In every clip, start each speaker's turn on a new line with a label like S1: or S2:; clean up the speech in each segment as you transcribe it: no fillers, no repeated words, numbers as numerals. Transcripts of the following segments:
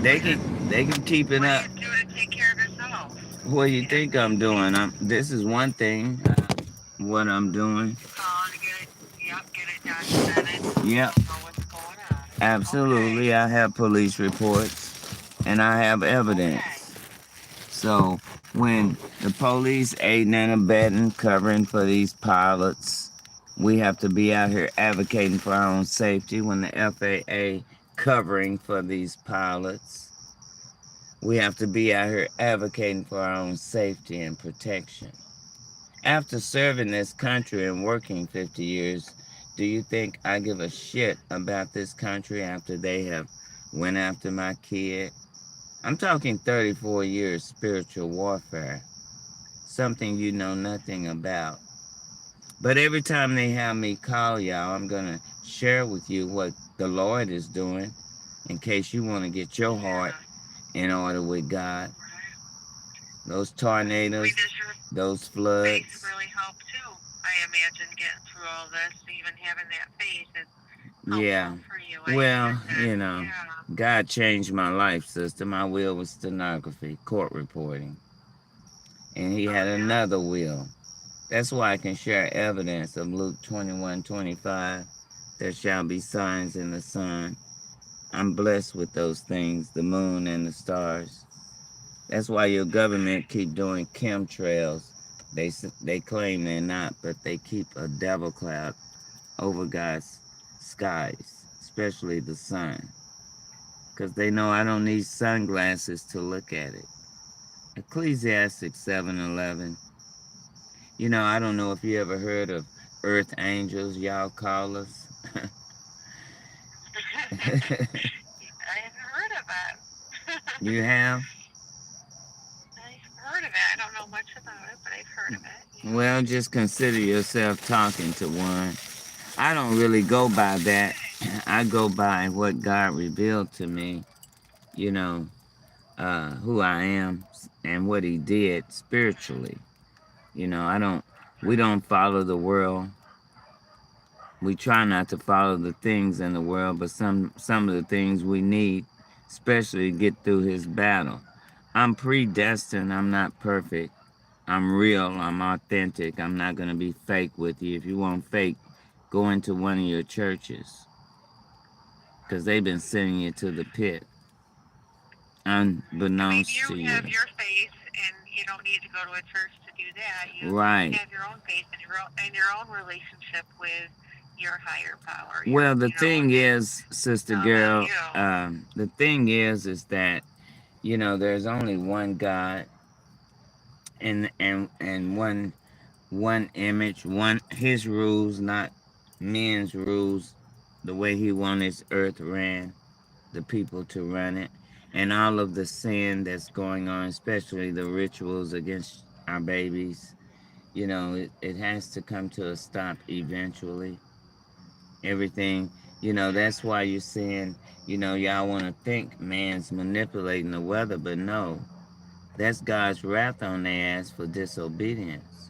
S1: They can keep it
S2: What do
S1: up.
S2: you do to take care of yourself?
S1: What do you
S2: As
S1: think
S2: we
S1: I'm
S2: see,
S1: doing? This is one thing. What I'm doing.
S2: calling to get it, yep, get it documented so
S1: Yep,
S2: people know what's going on. Okay.
S1: absolutely. I have police reports and I have
S2: Okay.
S1: evidence. So when the police aiding and abetting, covering for these pilots, we have to be out here advocating for our own safety. When the FAA covering for these pilots, we have to be out here advocating for our own safety and protection. After serving this country and working 50 years, do you think I give a shit about this country after they have went after my kid? I'm talking 34 years spiritual warfare, something you know nothing about. But every time they have me call y'all, I'm going to share with you what the Lord is doing in case you want to get your heart
S2: Yeah.
S1: in order with God.
S2: Right.
S1: Those
S2: I mean,
S1: tornadoes,
S2: does your
S1: those
S2: faith
S1: floods.
S2: really help too? I imagine getting through all this, even having that faith is helpful
S1: Yeah.
S2: for you. I
S1: Well,
S2: imagine. Yeah.
S1: God changed my life, sister. My will was stenography, court reporting. And he
S2: Oh
S1: had
S2: yeah.
S1: another will. That's why I can share evidence of Luke 21:25. There shall be signs in the sun. I'm blessed with those things, the moon and the stars. That's why your
S2: Okay.
S1: government keep doing chemtrails. They claim they're not, but they keep a devil cloud over God's skies, especially the sun, because they know I don't need sunglasses to look at it. Ecclesiastes 7:11. I don't know if you ever heard of earth angels, y'all call us.
S2: I haven't heard of it.
S1: You have?
S2: I've heard of it. I don't know much about it, but I've heard of it. Yeah.
S1: Well, just consider yourself talking to one. I don't really go by that.
S2: Okay.
S1: I go by what God revealed to me, you know, who I am and what He did spiritually. We
S2: Right.
S1: don't follow the world. We try not to follow the things in the world, but some of the things we need, especially to get through His battle. I'm predestined. I'm not perfect. I'm real. I'm authentic. I'm not going to be fake with you. If you want fake, go into one of your churches because they've been sending you to the pit,
S2: I mean,
S1: unbeknownst
S2: you
S1: to
S2: have
S1: you.
S2: your faith, and you don't need to go to a church to do that. You
S1: Right.
S2: have your own faith and your own relationship with your higher power.
S1: Well, the
S2: You know,
S1: thing
S2: it's
S1: is, sister
S2: not about
S1: girl,
S2: you.
S1: the thing is that there's only one God and one image, one His rules, not men's rules. The way He wanted His earth ran, the people to run it, and all of the sin that's going on, especially the rituals against our babies. It has to come to a stop eventually. Everything, that's why you're saying, y'all want to think man's manipulating the weather, but no, that's God's wrath on their ass for disobedience.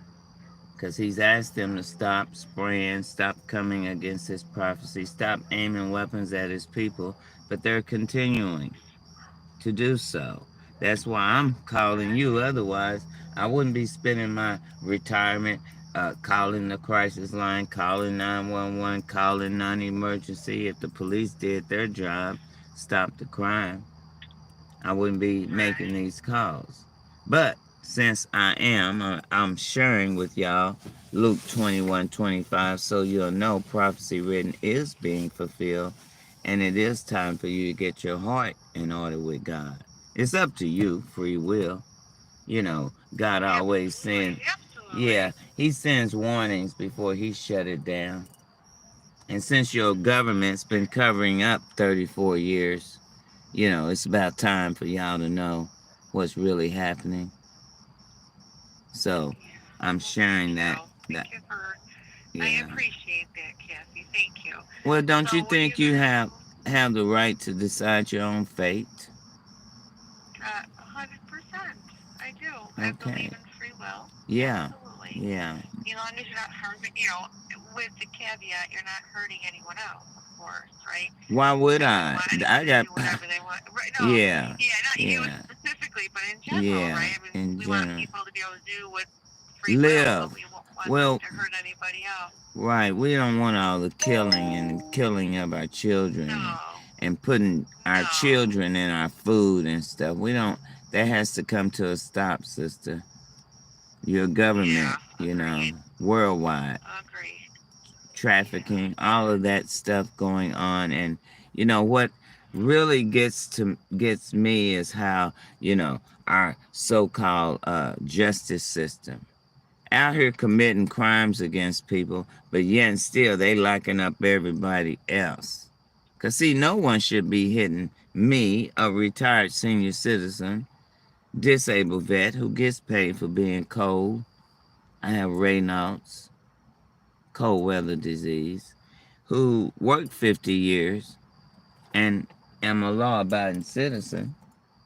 S1: Because He's asked them to stop spraying, stop coming against His prophecy, stop aiming weapons at His people, but they're continuing to do so. That's why I'm calling you. Otherwise, I wouldn't be spending my retirement calling the crisis line, calling 911, calling non emergency. If the police did their job, stop the crime, I wouldn't be making
S2: Right.
S1: these calls. But since I'm sharing with y'all Luke 21:25, so you'll know prophecy written is being fulfilled, and it is time for you to get your heart in order with God. It's up to you, free will. God always
S2: Absolutely.
S1: sends,
S2: Absolutely.
S1: yeah, He sends warnings before He shut it down. And since your government's been covering up 34 years, it's about time for y'all to know what's really happening. So
S2: Yeah.
S1: I'm
S2: Well, thank
S1: sharing that.
S2: you. Thank you for. I
S1: Yeah.
S2: appreciate that, Kathy. Thank you.
S1: Well, don't you
S2: So, what are you
S1: think you
S2: gonna
S1: have the right to decide your own fate?
S2: 100%. I do. I believe
S1: Okay.
S2: in free will.
S1: Yeah.
S2: Absolutely.
S1: Yeah.
S2: As long as you're not harming, with the caveat, you're not hurting anyone else, of course, right?
S1: Why would
S2: I wouldn't
S1: I?
S2: want anyone
S1: I
S2: to
S1: got,
S2: do whatever they want. Right? No,
S1: yeah,
S2: yeah, not you
S1: yeah,
S2: specifically, but in general,
S1: yeah,
S2: right? I mean,
S1: in
S2: we want
S1: general.
S2: people to be able to do with free will, but
S1: Live.
S2: we won't want them
S1: Well,
S2: to hurt anybody else.
S1: right, we don't want all the killing of our children
S2: No,
S1: and putting our
S2: no.
S1: children in our food and stuff. We don't, that has to come to a stop, sister. Your
S2: Yeah,
S1: government,
S2: agreed.
S1: worldwide,
S2: Agreed. Yeah.
S1: trafficking, all of that stuff going on. And what really gets me is how, our so-called justice system out here committing crimes against people, but yet and still they locking up everybody else. Cause see, no one should be hitting me, a retired senior citizen, disabled vet who gets paid for being cold. I have Raynaud's, cold weather disease, who worked 50 years and am a law-abiding citizen.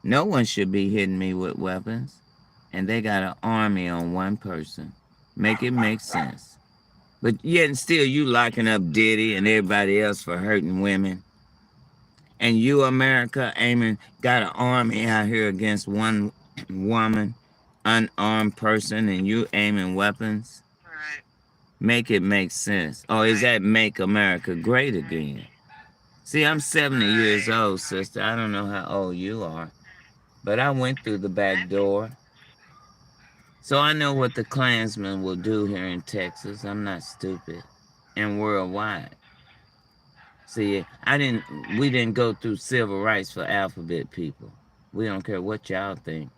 S1: No one should be hitting me with weapons, and they got an army on one person. Make it make sense. But yet and still you locking up Diddy and everybody else for hurting women. And you, America, aiming, got an army out here against one woman, unarmed person, and you aiming weapons.
S2: Right.
S1: Make it make sense. Or is
S2: Right.
S1: that make America great
S2: Right.
S1: again? See, I'm 70 years
S2: Right.
S1: old,
S2: Right.
S1: sister. I don't know how old you are. But I went through the back
S2: I'm
S1: door. So I know what the Klansmen will do here in Texas. I'm not stupid. And worldwide. See, we didn't go through civil rights for alphabet people. We don't care what y'all think.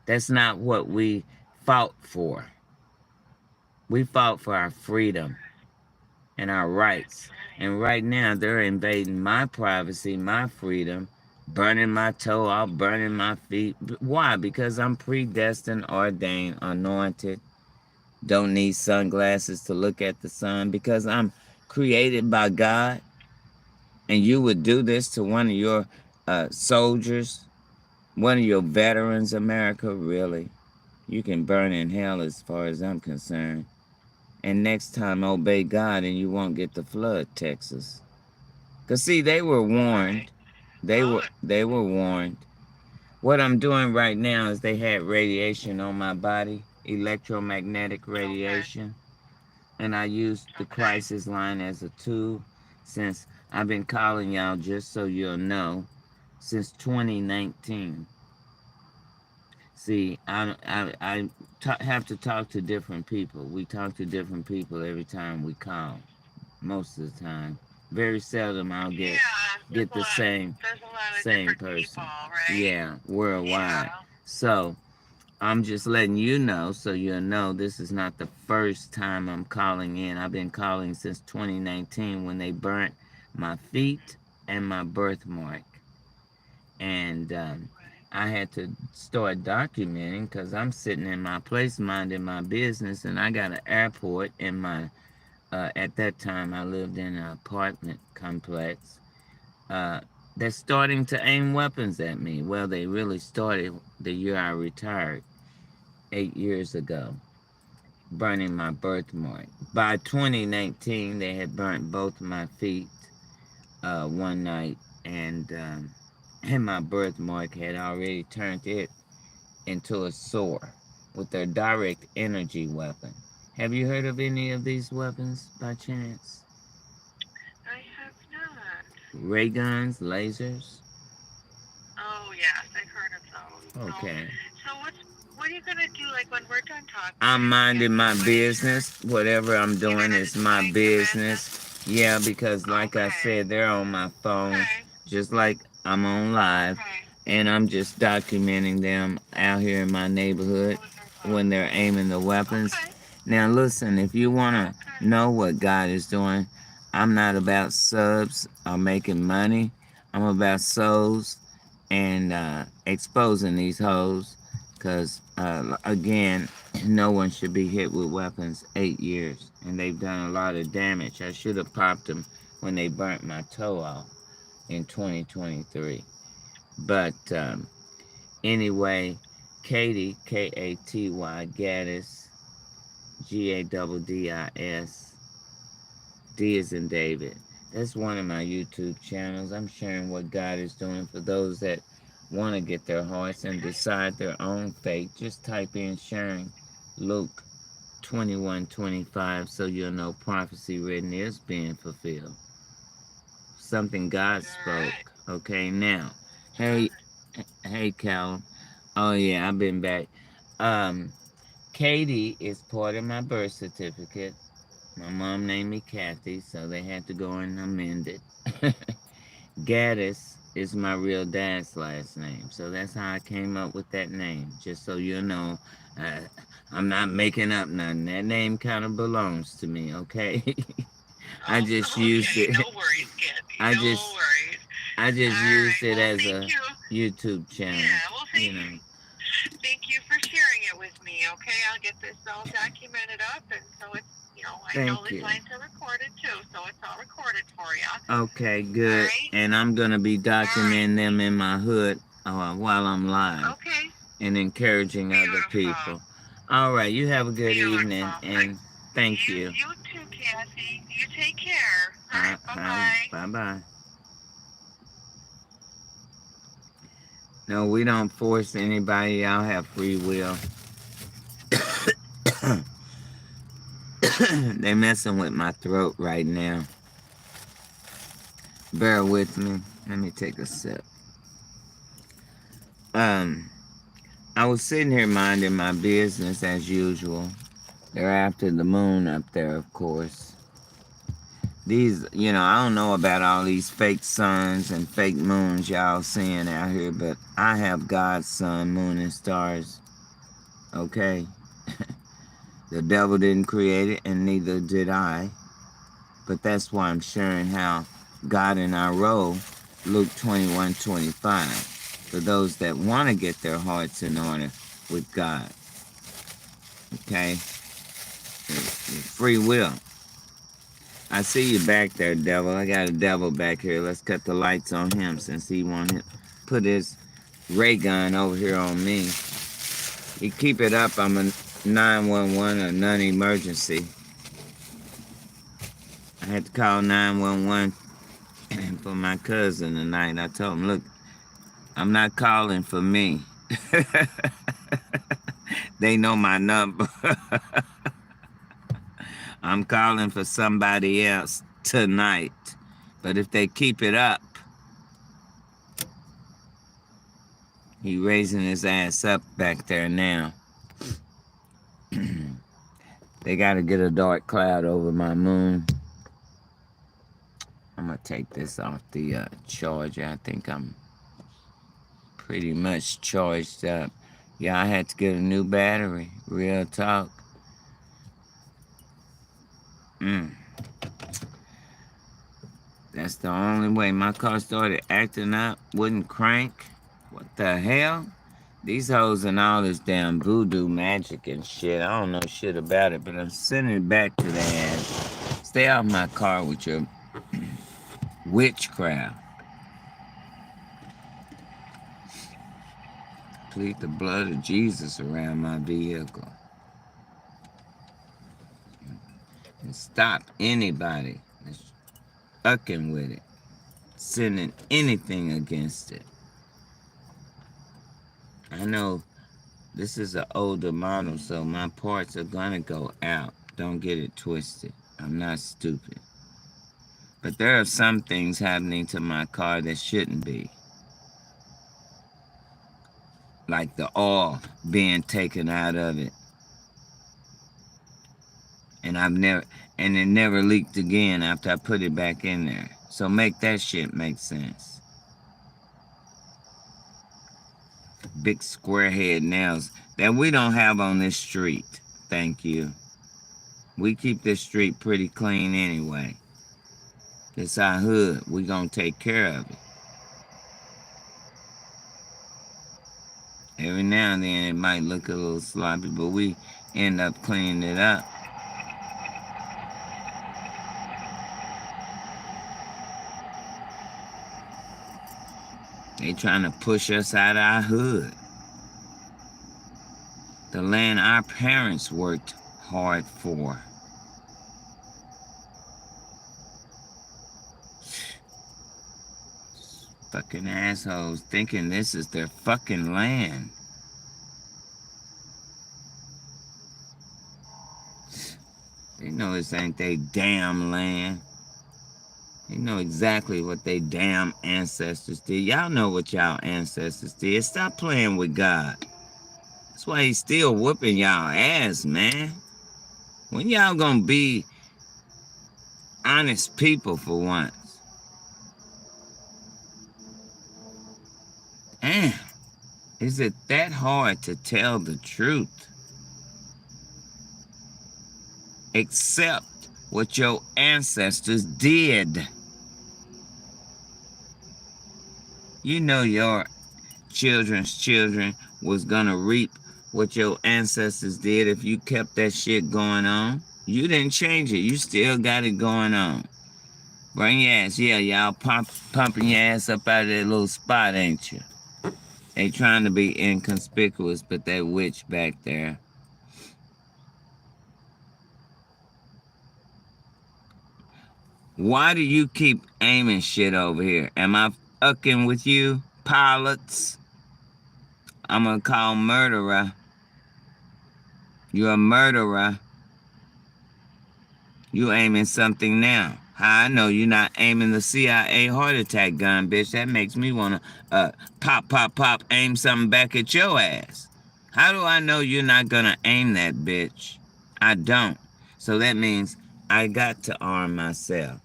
S1: That's not what we fought for. We fought for our freedom and our rights.
S2: right.
S1: And right now, they're invading my privacy, my freedom, burning my toe off, burning my feet. Why? Because I'm predestined, ordained, anointed. Don't need sunglasses to look at the sun because I'm created by God. And you would do this to one of your soldiers, one of your veterans, America, really? You can burn in hell as far as I'm concerned. And next time, obey God and you won't get the flood, Texas. Because, see, they were
S2: Right.
S1: warned.
S2: Oh,
S1: They were warned. What I'm doing right now is they had radiation on my body, electromagnetic
S2: okay.
S1: radiation. And I used the
S2: Okay.
S1: crisis line as a tool since I've been calling y'all just so you'll know since 2019. See, have to talk to different people. We talk to different people every time we call. Most of the time, very seldom I'll
S2: Yeah.
S1: get the same
S2: There's a lot of
S1: same
S2: different people,
S1: person.
S2: right?
S1: Yeah, worldwide.
S2: Yeah.
S1: So I'm just letting you know so you'll know this is not the first time I'm calling in. I've been calling since 2019 when they burnt my feet and my birthmark. And
S2: Right.
S1: I had to start documenting because I'm sitting in my place minding my business, and I got an airport in my. At that time, I lived in an apartment complex. Uh, they're starting to aim weapons at me. Well, they really started the year I retired, 8 years ago, burning my birthmark. By 2019, they had burnt both my feet one night, and my birthmark had already turned it into a sore with their direct energy weapon. Have you heard of any of these weapons by chance?
S2: I have not.
S1: Ray guns, lasers?
S2: Oh yes, I've heard of those.
S1: Okay.
S2: So what are you gonna do? Like when we're done talking,
S1: I'm minding my
S2: what is your?
S1: business. Whatever I'm
S2: You're
S1: doing
S2: gonna
S1: is
S2: just
S1: my
S2: mind your business.
S1: business. Yeah, because like I
S2: Okay.
S1: said, they're on my phone,
S2: Okay.
S1: just like I'm on live,
S2: Okay.
S1: and I'm just documenting them out here in my neighborhood
S2: Wonderful.
S1: when they're aiming the weapons.
S2: Okay.
S1: Now, listen, if you want
S2: Okay.
S1: to know what God is doing, I'm not about subs or making money. I'm about souls and exposing these hoes because, again, no one should be hit with weapons 8 years, and they've done a lot of damage. I should have popped them when they burnt my toe off in 2023. But anyway, Katy, Katy Gaddis, Gaddis, D is in David. That's one of my YouTube channels. I'm sharing what God is doing for those that want to get their hearts and decide their own fate. Just type in sharing Luke 21:25 so you'll know prophecy written is being fulfilled. Something God
S2: Alright.
S1: spoke. Okay, now. Hey, hey, Callum. Oh, yeah, I've been back. Um, Katy is part of my birth certificate. My mom named me Kathy, so they had to go and amend it. Gaddis is my real dad's last name, so that's how I came up with that name. Just so you know, uh, I'm not making up nothing. That name kind of belongs to me, okay? I
S2: Oh,
S1: just used
S2: okay.
S1: it.
S2: No worries, Kathy.
S1: I
S2: No
S1: just,
S2: worries.
S1: I just
S2: All
S1: used
S2: right.
S1: it
S2: Well,
S1: as
S2: thank
S1: a
S2: you.
S1: YouTube channel,
S2: Yeah. Well,
S1: you know.
S2: thank you for sharing it with me. Okay, I'll get this all documented up, and so it's I know
S1: Thank
S2: these
S1: you.
S2: lines are recorded too, so it's all recorded for you.
S1: Okay,
S2: All
S1: good.
S2: right.
S1: And I'm gonna be
S2: All right.
S1: documenting them in my hood while I'm live
S2: Okay.
S1: and encouraging other
S2: Beautiful.
S1: people. All right, you have a good evening
S2: Beautiful.
S1: and thank
S2: You
S1: you.
S2: you too, Kathy. You take care. All right. Bye bye.
S1: Bye bye. No, we don't force anybody. Y'all have free will. They messing with my throat right now. Bear with me. Let me take a sip. Um, I was sitting here minding my business as usual. They're after the moon up there, of course. I don't know about all these fake suns and fake moons y'all seeing out here, but I have God's sun, moon, and stars. Okay? The devil didn't create it, and neither did I. But that's why I'm sharing how God and I roll, Luke 21:25, for those that want to get their hearts in order with God. Okay? Free will. I see you back there, devil. I got a devil back here. Let's cut the lights on him since he wanted to put his ray gun over here on me. You keep it up, I'm a 911 or non-emergency. I had to call 911 for my cousin tonight. I told him, look, I'm not calling for me. They know my number. I'm calling for somebody else tonight. But if they keep it up, he raising his ass up back there now. They got to get a dark cloud over my moon. I'm going to take this off the charger. I think I'm pretty much charged up. Yeah, I had to get a new battery. Real talk. That's the only way. My car started acting up, wouldn't crank. What the hell? These hoes and all this damn voodoo magic and shit. I don't know shit about it, but I'm sending it back to the ass. Stay off my car with your witchcraft. Plead the blood of Jesus around my vehicle. And stop anybody that's fucking with it. Sending anything against it. I know this is an older model, so my parts are gonna go out. Don't get it twisted. I'm not stupid. But there are some things happening to my car that shouldn't be. Like the oil being taken out of it. And it never leaked again after I put it back in there. So make that shit make sense. Big square head nails that we don't have on this street. Thank you. We keep this street pretty clean anyway. It's our hood. We gonna take care of it. Every now and then it might look a little sloppy, but we end up cleaning it up. They trying to push us out of our hood. The land our parents worked hard for. Fucking assholes thinking this is their fucking land. They know this ain't they damn land. They know exactly what they damn ancestors did. Y'all know what y'all ancestors did. Stop playing with God. That's why he's still whooping y'all ass, man. When y'all gonna be honest people for once? Damn, is it that hard to tell the truth? Accept what your ancestors did. You know your children's children was gonna reap what your ancestors did if you kept that shit going on. You didn't change it. You still got it going on. Bring your ass. Yeah, y'all pumping your ass up out of that little spot, ain't you? They trying to be inconspicuous, but that witch back there. Why do you keep aiming shit over here? Am I fucking with you, pilots? I'm gonna call murderer. You're a murderer. You aiming something now. How I know you're not aiming the CIA heart attack gun, bitch? That makes me wanna pop, aim something back at your ass. How do I know you're not gonna aim that bitch? I don't. So that means I got to arm myself.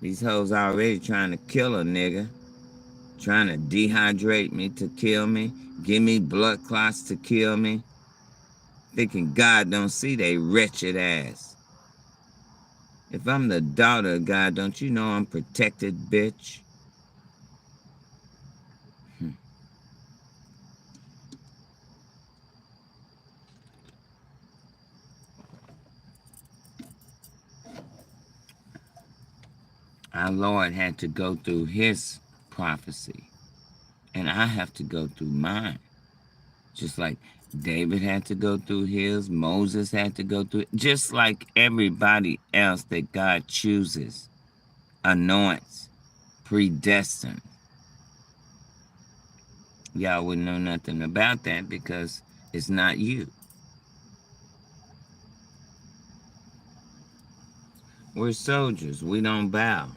S1: These hoes already trying to kill a nigga. Trying to dehydrate me to kill me. Give me blood clots to kill me. Thinking God don't see they wretched ass. If I'm the daughter of God, don't you know I'm protected, bitch? Our Lord had to go through his prophecy, and I have to go through mine. Just like David had to go through his, Moses had to go through it, just like everybody else that God chooses, anoints, predestined. Y'all wouldn't know nothing about that because it's not you. We're soldiers. We don't bow.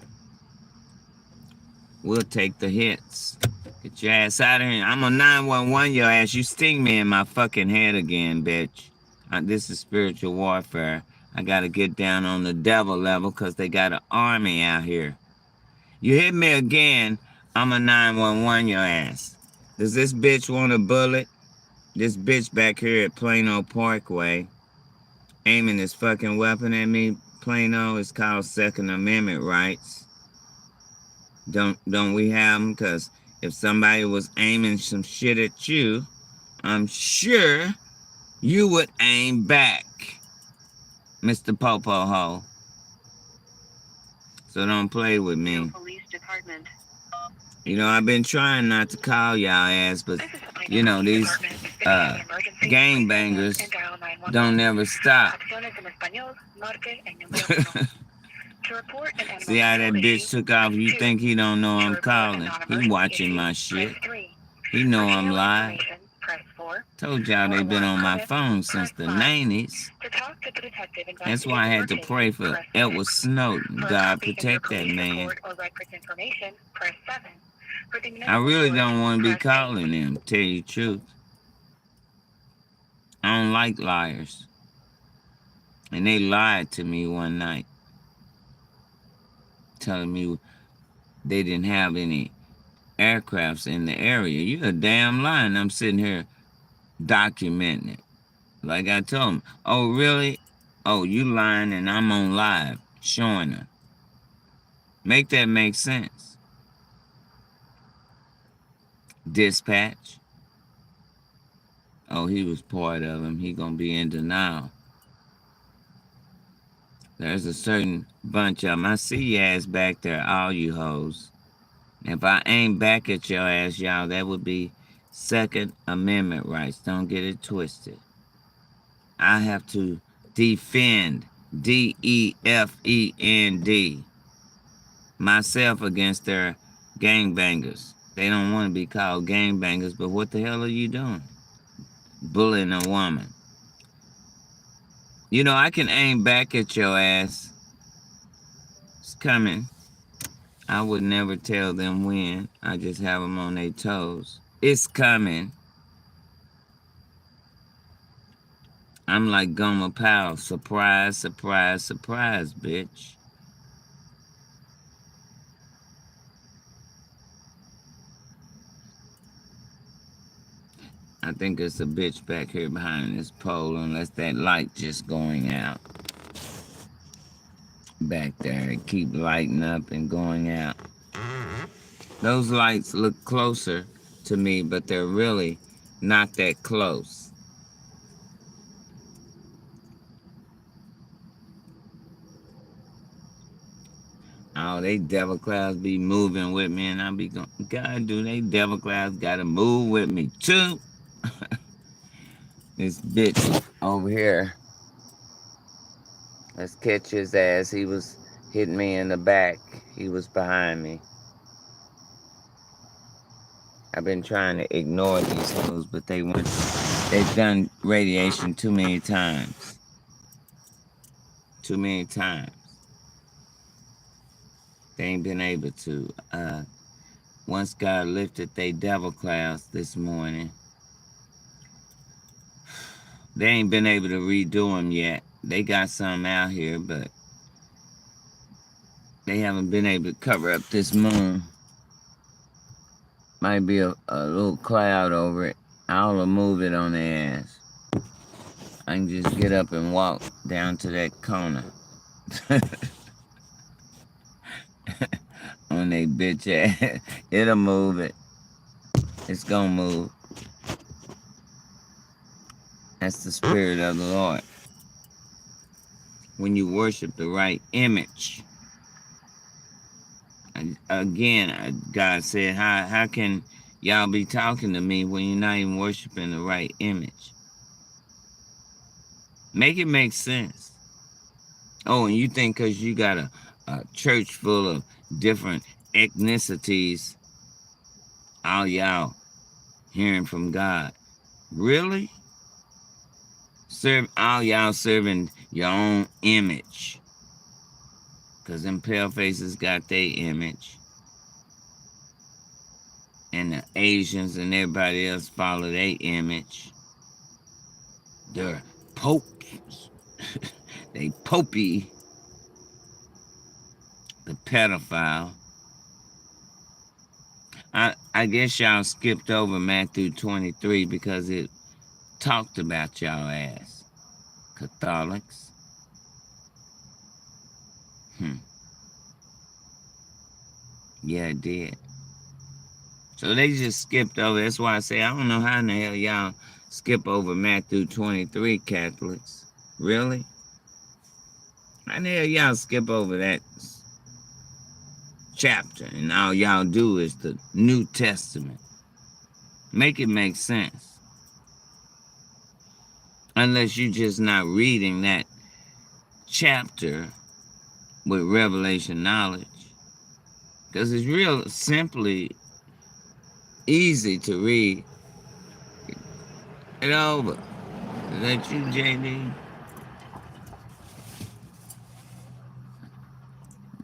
S1: We'll take the hits. Get your ass out of here. I'm a 911 your ass. You sting me in my fucking head again, bitch. This is spiritual warfare. I gotta get down on the devil level because they got an army out here. You hit me again, I'm a 911 your ass. Does this bitch want a bullet? This bitch back here at Plano Parkway aiming his fucking weapon at me. Plano is called Second Amendment rights. Don't we have them? Because if somebody was aiming some shit at you, I'm sure you would aim back, Mr. Popo Ho. So don't play with me.
S2: Police Department.
S1: You know, I've been trying not to call y'all ass, but you know, these gangbangers don't never stop. See how that bitch took off? You think he don't know I'm calling? He watching my shit. He know I'm live. Told y'all they been on my phone since the 90s. That's why I had to pray for Edward Snowden. God protect that man. I really don't want to be calling him, tell you the truth. I don't like liars. And they lied to me one night, telling me they didn't have any aircrafts in the area. You're a damn lying. I'm sitting here documenting it. Like I told them, oh, really? Oh, you lying and I'm on live showing her. Make that make sense. Dispatch. Oh, he was part of him. He gonna be in denial. There's a certain bunch of them. I see your ass back there, all you hoes. If I aim back at your ass, y'all, that would be Second Amendment rights. Don't get it twisted. I have to defend, DEFEND, myself against their gangbangers. They don't want to be called gangbangers, but what the hell are you doing? Bullying a woman. You know, I can aim back at your ass. It's coming. I would never tell them when. I just have them on their toes. It's coming. I'm like Gomer Powell. Surprise, surprise, surprise, bitch. I think it's a bitch back here behind this pole, unless that light just going out. Back there, it keep lighting up and going out. Those lights look closer to me, but they're really not that close. Oh, they devil clouds be moving with me, and I be going, God, do they devil clouds gotta move with me too? This bitch over here, let's catch his ass. He was hitting me in the back. He was behind me. I've been trying to ignore these hoes, but they've done radiation too many times. Too many times. They ain't been able to. Once God lifted they devil clouds this morning, they ain't been able to redo them yet. They got some out here, but they haven't been able to cover up this moon. Might be a little cloud over it. I'll remove it on the ass. I can just get up and walk down to that corner. On they bitch ass. It'll move it. It's gonna move. That's the spirit of the Lord. When you worship the right image. Again, God said, how can y'all be talking to me when you're not even worshiping the right image? Make it make sense. Oh, and you think because you got a church full of different ethnicities, all y'all hearing from God. Really? All y'all serving your own image. Because them pale faces got their image. And the Asians and everybody else follow their image. They're popes. They popey. The pedophile. I guess y'all skipped over Matthew 23 because it talked about y'all ass. Catholics. Yeah, it did. So they just skipped over. That's why I say I don't know how in the hell y'all skip over Matthew 23, Catholics. Really? How the hell y'all skip over that chapter and all y'all do is the New Testament? Make it make sense. Unless you just not reading that chapter with revelation knowledge. Because it's real simply easy to read it over. Is that you, JD?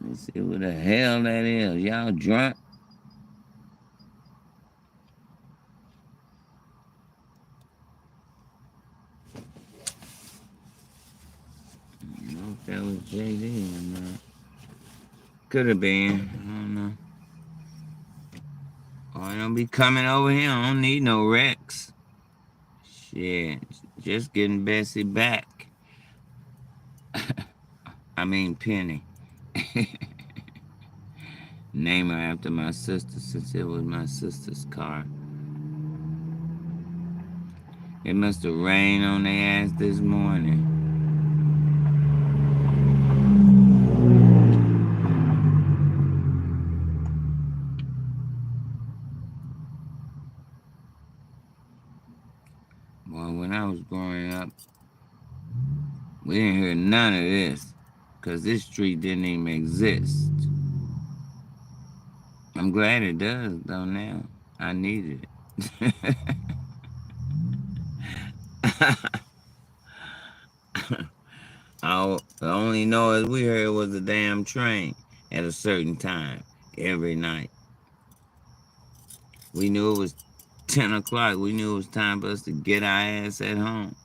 S1: Let me see what the hell that is. Y'all drunk? I don't know if that was JD or not. Could have been. I don't know. Oh, I don't be coming over here. I don't need no Rex. Shit. Just getting Bessie back. I mean Penny. Name her after my sister since it was my sister's car. It must have rained on their ass this morning. Well, when I was growing up, we didn't hear none of this. Because this street didn't even exist. I'm glad it does, though, now. I needed it. The only noise we heard was a damn train at a certain time every night. We knew it was 10 o'clock. We knew it was time for us to get our ass at home.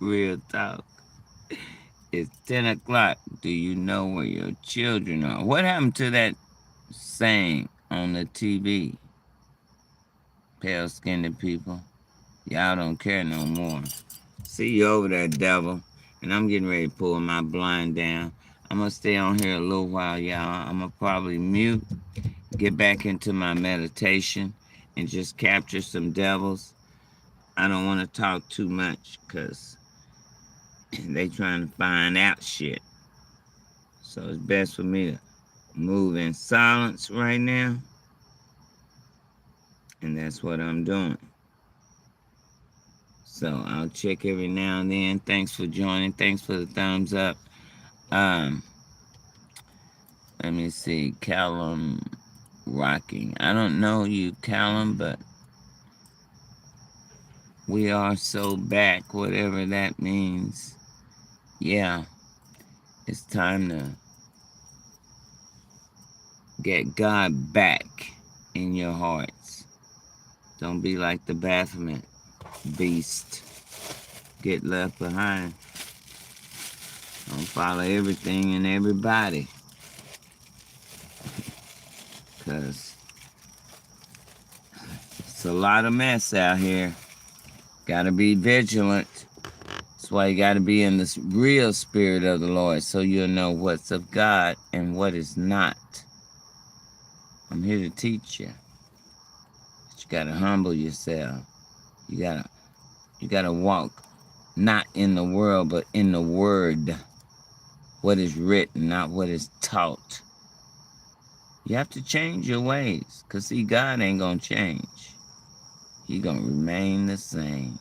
S1: Real talk. It's 10 o'clock. Do you know where your children are? What happened to that saying on the TV? Pale skinned people. Y'all don't care no more. See you over there, devil. And I'm getting ready to pull my blind down. I'm going to stay on here a little while, y'all. I'm going to probably mute, get back into my meditation, and just capture some devils. I don't want to talk too much because they trying to find out shit. So it's best for me to move in silence right now. And that's what I'm doing. So I'll check every now and then. Thanks for joining. Thanks for the thumbs up. Um, Let me see. Callum Rocking. I don't know you, Callum, but we are so back, whatever that means. Yeah, it's time to get God back in your hearts. Don't be like the Baphomet beast. Get left behind. Don't follow everything and everybody. Because it's a lot of mess out here. Gotta be vigilant. That's why you gotta be in the real spirit of the Lord so you'll know what's of God and what is not. I'm here to teach you. But you gotta humble yourself. You gotta walk not in the world but in the word. What is written, not what is taught. You have to change your ways. Cause see, God ain't gonna change. He gonna remain the same.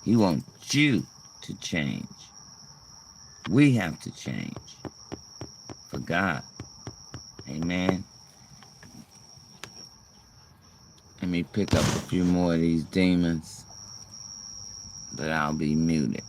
S1: He wants you to change. We have to change for God. Amen. Let me pick up a few more of these demons, but I'll be muted.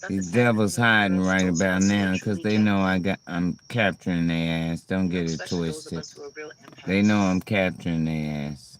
S1: These devils hiding right about now because they know I'm capturing their ass. Don't get it twisted. They know I'm capturing their ass.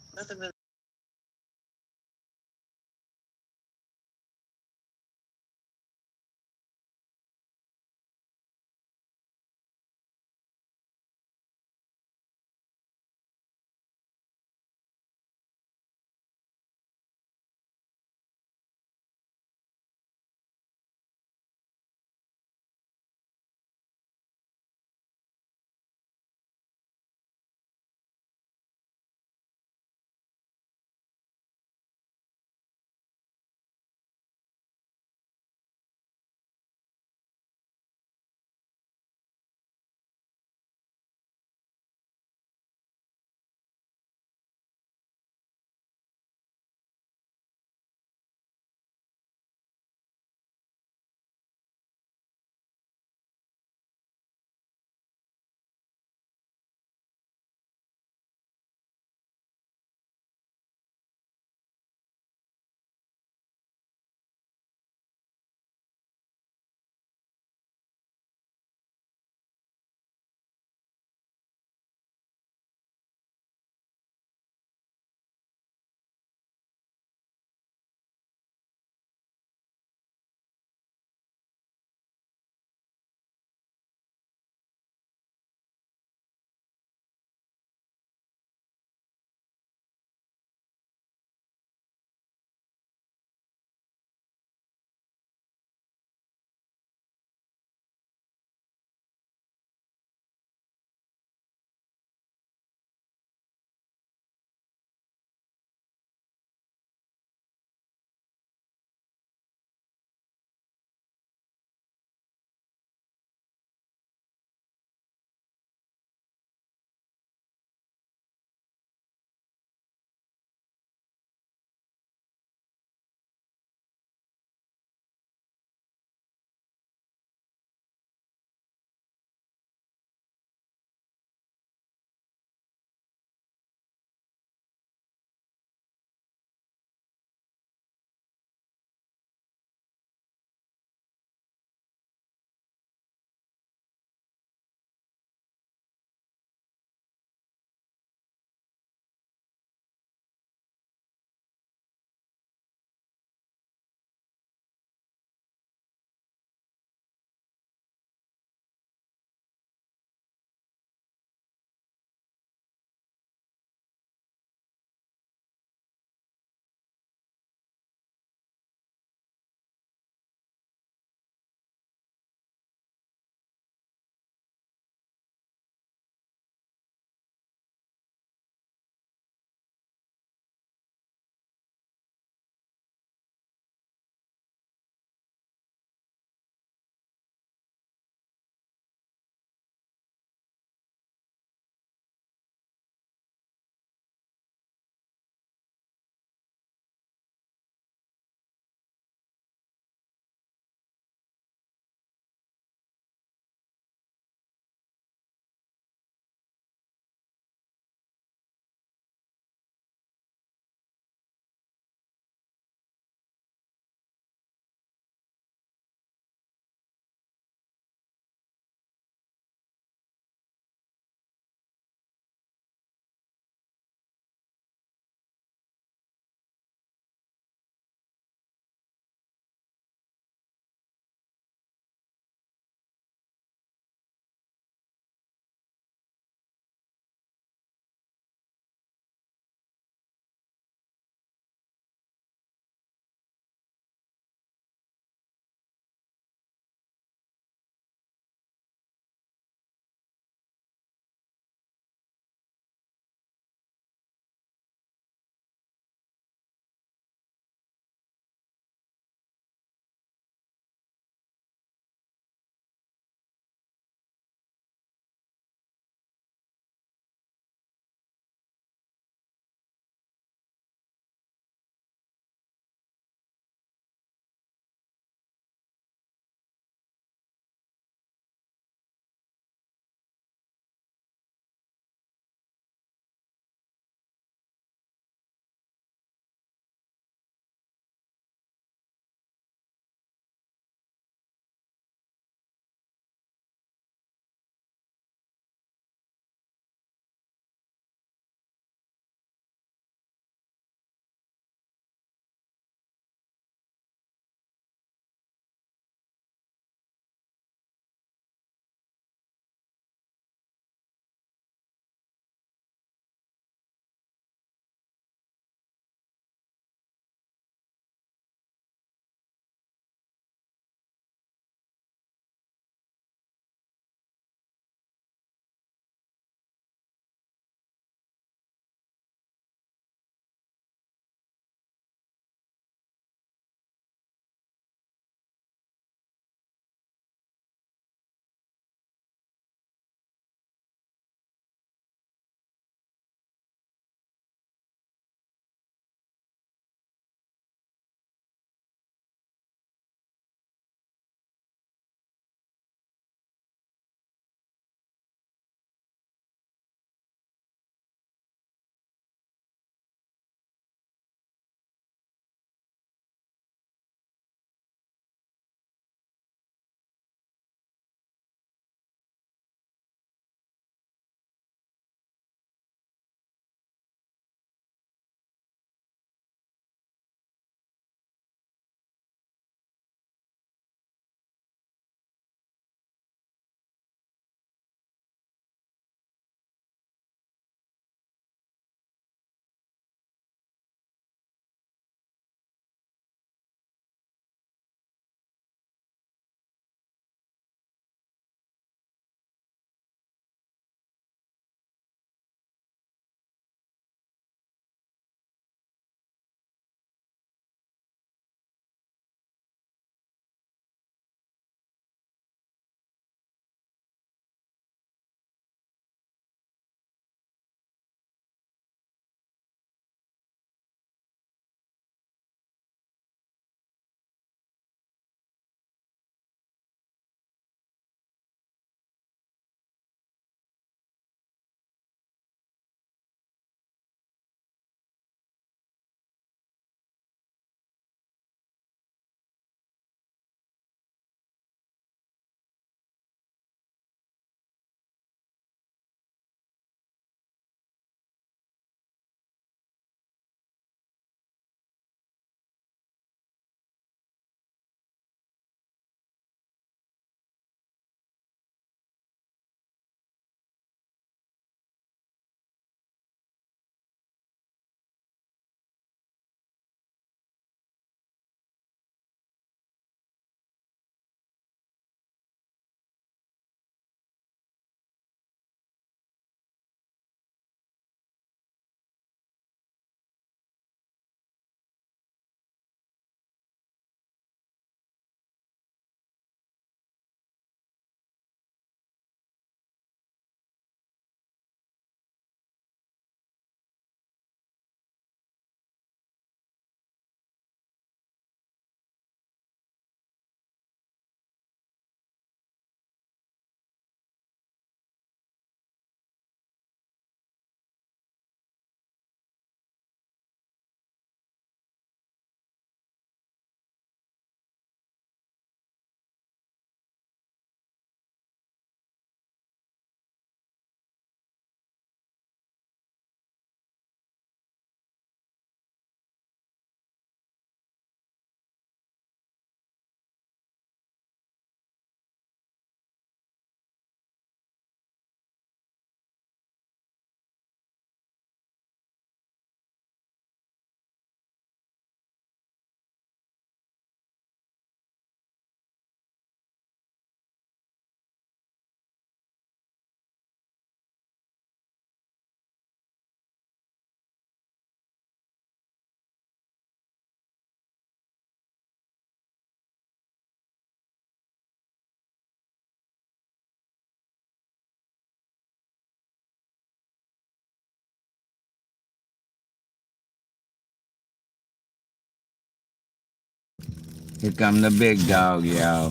S1: Here come the big dog, y'all.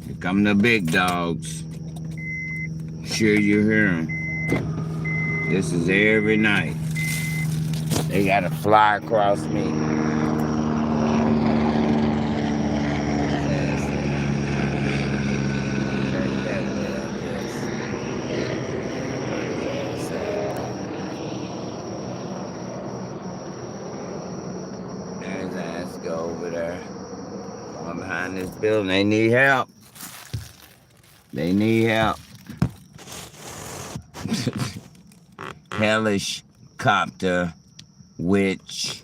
S1: Here come the big dogs. Sure you hear them. This is every night. They gotta fly across me. There's ass go over there. Going behind this building. They need help. They need help. Hellish copter witch.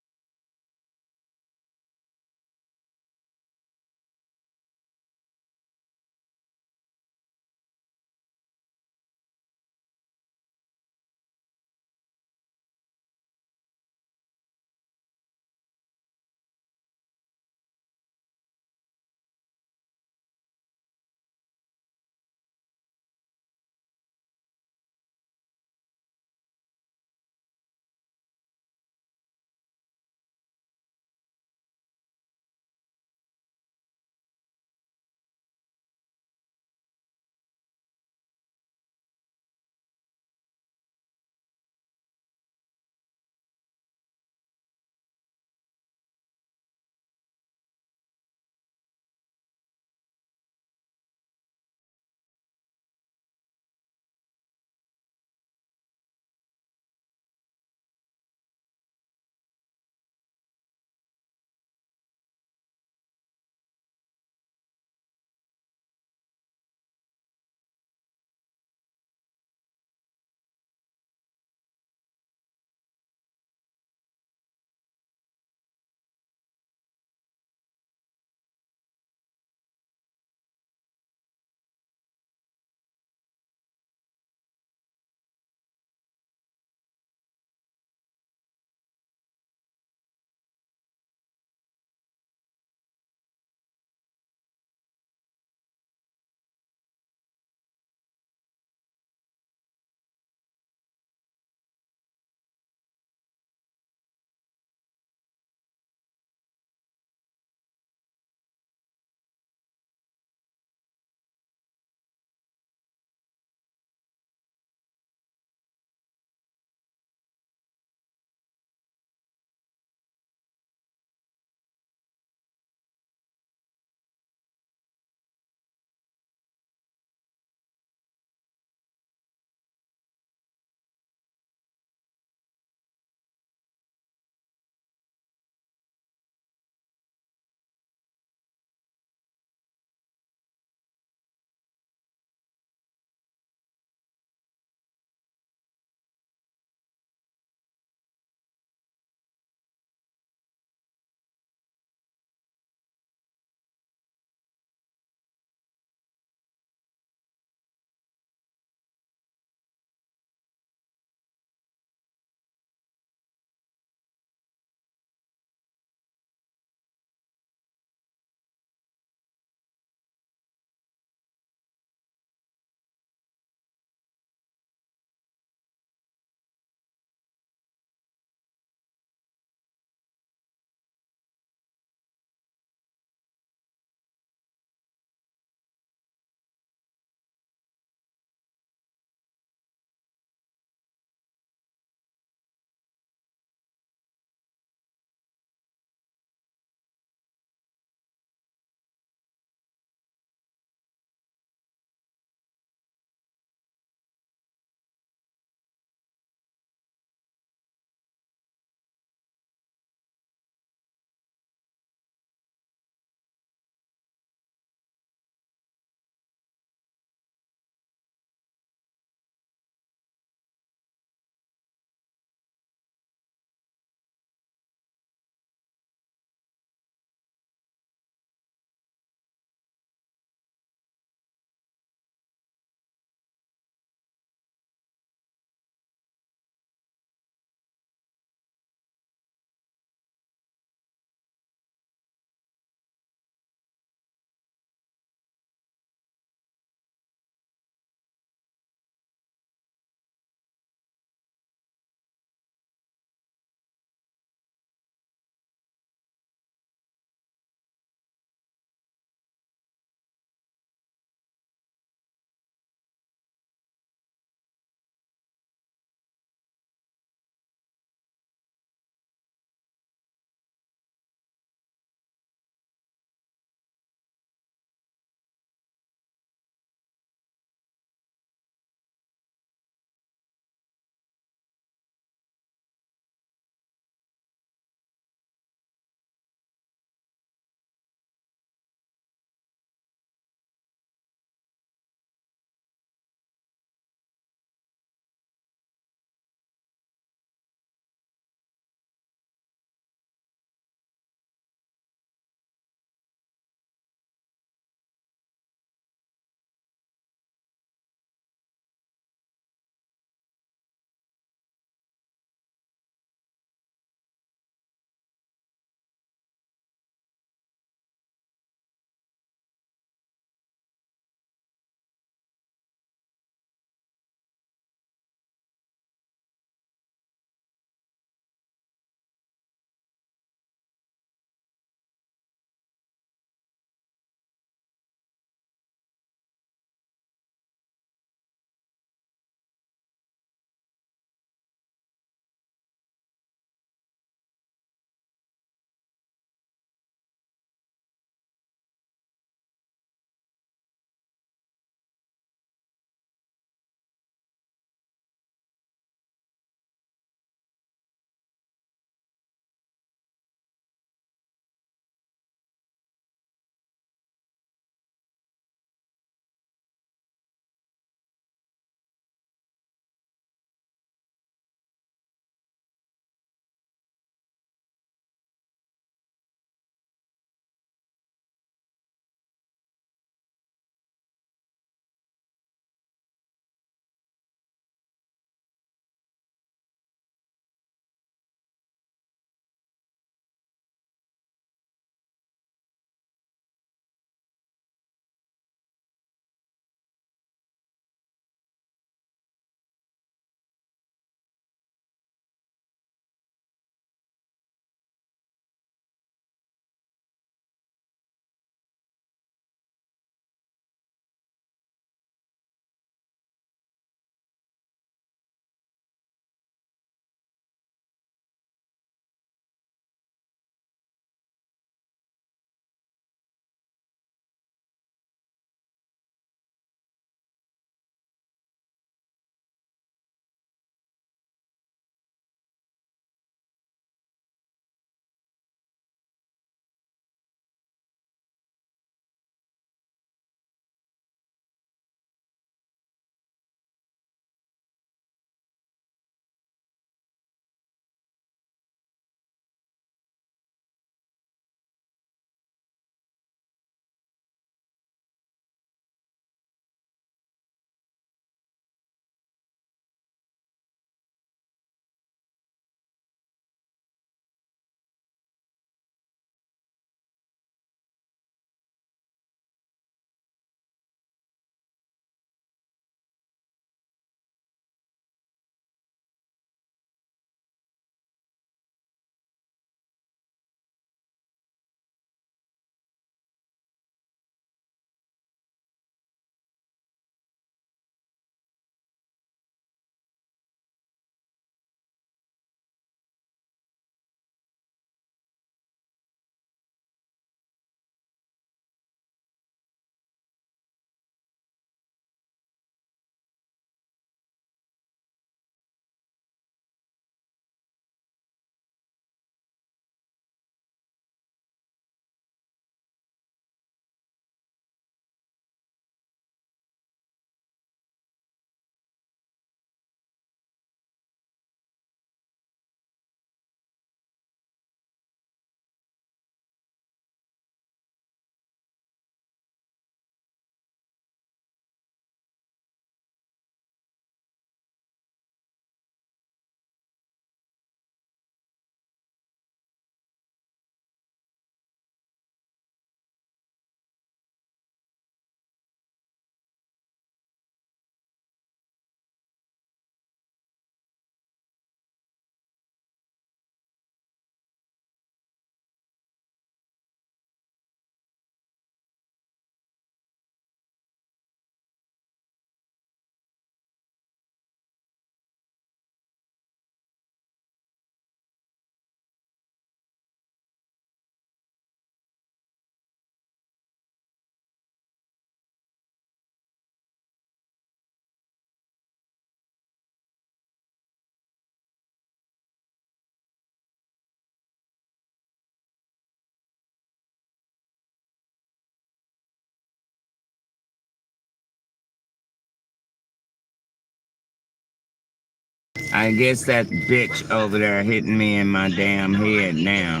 S1: I guess that bitch over there hitting me in my damn head now.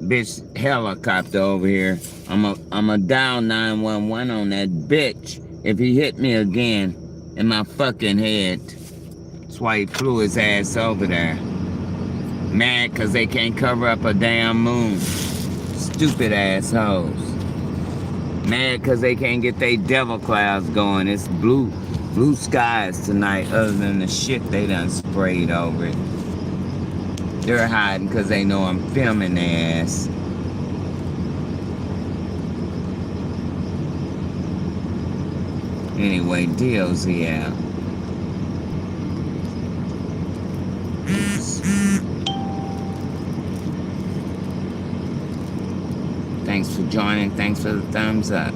S1: Bitch helicopter over here. I'm a dial 911 on that bitch if he hit me again in my fucking head. That's why he flew his ass over there. Mad cause they can't cover up a damn moon. Stupid assholes. Mad cause they can't get they devil clouds going. It's blue skies tonight other than the shit they done sprayed over it. They're hiding cause they know I'm filming their ass. Anyway, DOZ out. Thanks for joining. Thanks for the thumbs up.